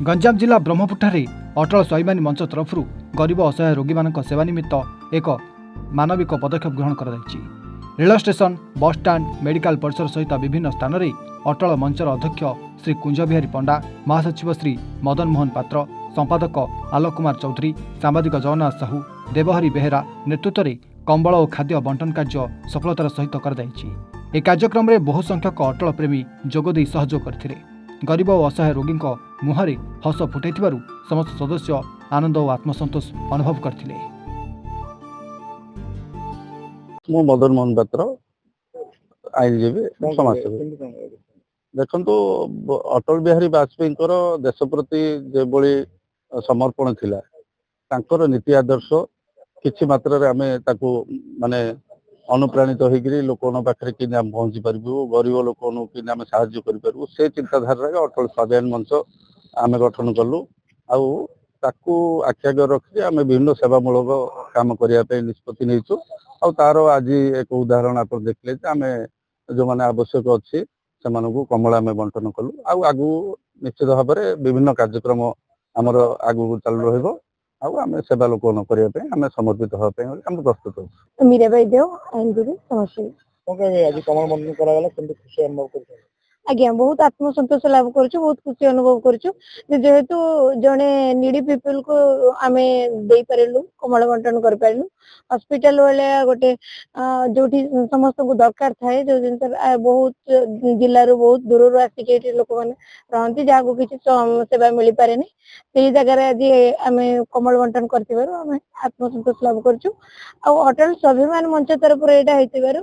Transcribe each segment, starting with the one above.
गंजाम जिला ब्रह्मपुरଠାରେ अटल स्वाभिमानी मंच तरफ गरीब असहाय रोगी मान सेवा निमित्त एक मानविक पदक्षेप ग्रहण कर rail station bus stand medical परिसर सहित विभिन्न स्थान में अटल मंचर अध्यक्ष श्री कुंज बिहारी पंडा, महासचिव श्री मदन मोहन पात्र, संपादक आलोक कुमार चौधरी, सांबादिक जगन्नाथ साहू, देवहरी बेहेरा नेतृत्व में कंबल और खाद्य बंटन कार्य सफलतार सहित कर कार्यक्रम में बहु संख्यक अटल प्रेमी जोगदे सहयोग करथिले। गरीब और असहाय रोगी मुहरे हस फुटाई समस्त सदस्य आनंद और आत्मसंतोष अनुभव करथिले। मु मदन मोहन पात्र आईनजीवी समाजसेवी। देखो अटल बिहारी वाजपेयी देश प्रति जो समर्पण थिला तांकर नीति आदर्श किछि मात्रा आम माने अनुप्राणित होकर लोक पाखे कि पहुंची पारू, गरीब लोक कि साहाय्य करूँ से चिंताधारा अटल स्वाभिमान मंच आम गठन कलु। आखि आगे रखी आम विभिन्न सेवामूलक काम करने निष्पत्ति नहीं। तार आज एक उदाहरण आप देखले आम जो मैंने आवश्यक अच्छी से कमल आम बंटन कलु। आगु निश्चित भाव में विभिन्न कार्यक्रम आमर आगु चालू रही आम सेवा लोक करने आम समर्पित होगापी आम प्रस्तुत हो। मीराबाई देव आईनजीवी समाजसेवी। आज कमल बंटन करागला केमती खुशी अनुभव कर? आज्ञा बहुत आत्मसंतोष लाभ करुछु, बहुत खुशी अनुभव करुछु जेहेतु जने नीडी पीपल को आमे देई पारेलु, कमल बंटन कर पारेलु। हॉस्पिटल वाले गोटे जोठी समस्त को दरकार थाए जो जिन बहुत जिल्ला रो बहुत दूर रो आसिके लोक माने रहंती जहा को किछि सेवा मिली पारेनी सेही जगह रे आज आमे कमल बंटन करतिबारु आमे आत्मसंतोष लाभ करुछु। आ अटल स्वाभिमान मंच तरफ रे एटा हेतिबारु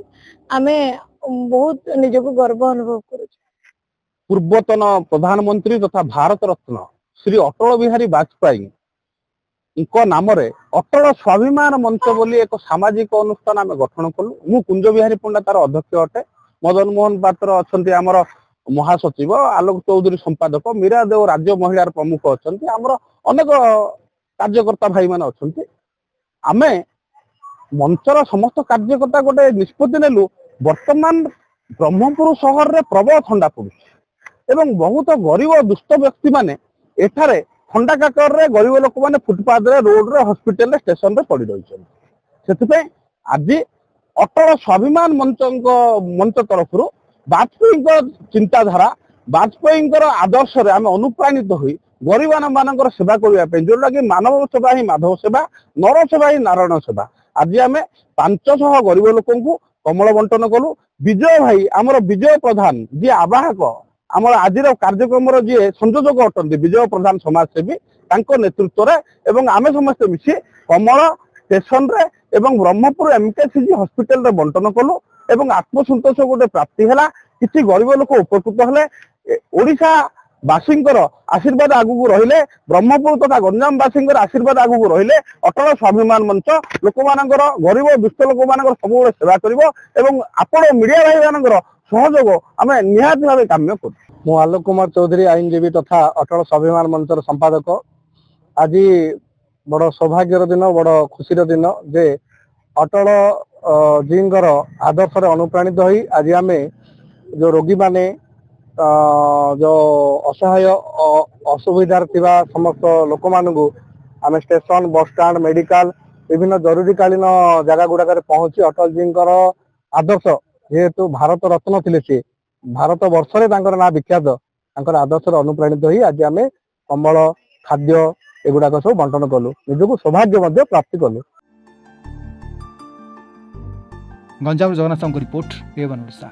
आमे बहुत निजको गर्व अनुभव करुछु। पूर्वतन प्रधानमंत्री तथा भारत रत्न श्री अटल बिहारी वाजपेयी नाम अटल स्वाभिमान मंच बोली एक सामाजिक अनुष्ठान आम गठन कलु। मु कुंज बिहारी पंडा तार अध्यक्ष अटे। मदन मोहन पात्र अच्छा आमर महासचिव, आलोक चौधरी संपादक, मीरा देव राज्य महिला प्रमुख अच्छा, आमर अनेक कार्यकर्ता भाई मान अच्छा। आम मंचर समस्त कार्यकर्ता गोटे निष्पत्ति नेलु। वर्तमान ब्रह्मपुर सहर में प्रबल ठंडा पड़ुछि एवं बहुत गरीब दुष्ट व्यक्ति माने एठारे ठंडा काकर रे गरीब लोक माने फुटपाथ रे, रोड रे, हॉस्पिटल रे, स्टेशन रे पड़ी रही। से आज अटल स्वाभिमान मंच तरफ वाजपेयी चिंताधारा, वाजपेयी आदर्श रे आम अनुप्राणित हुई गरीब मान सेवा करने जोटा कि मानव सेवा ही माधव सेवा, नर सेवा ही नारायण सेवा। आज आम 500 गरीब लोक कमल बंटन कलु। विजय भाई आमर विजय प्रधान जी आवाहक आमर आज कार्यक्रम जी संयोजक अटंती विजय प्रधान समाजसेवी नेतृत्व में आम समस्त मिसी कमल स्टेशन रे एवं ब्रह्मपुर एमकेसीजी हॉस्पिटल रे बंटन कलु। एवं आत्मसंतोष गोटे प्राप्ति है। किसी गरीब लोक उपकृत हेले। ओडिशा बासींकर आशीर्वाद आगु रहिले, ब्रह्मपुर तथा गंजाम बासींकर आशीर्वाद आगु रहिले अटल स्वाभिमान मंच लोक मानकर गरीब दुष्ट लोक मानकर सब सेवा करिवो एवं आपण मीडिया भाई मानकर सहयोग आम निहाती भाव काम्य कर। मु आलोक कुमार चौधरी आईनजीवी तथा अटल स्वाभिमान मंचर संपादक। आज बड़ सौभाग्यर दिन, बड़ खुशीर दिन जे अटल जींकर आदर्श अनुप्राणित होई आज आम जो रोगी माने जो असहाय असुविधार थिबा समस्त लोक मानू आम स्टेशन बस स्टाण्ड मेडिकल विभिन्न जरूरीकालीन जगह गुड़ाक पहुंची अटल जींकर आदर्श जेहेतु भारत रत्न थिले से भारत वर्ष ना विख्यात आदर्श अनुप्राणित होई आज आम कमल खाद्य एगुड़ाक सब बंटन कलु। निजको सौभाग्य प्राप्ति कलु। Ganjam Jagannath Sahu report, A1 Odisha.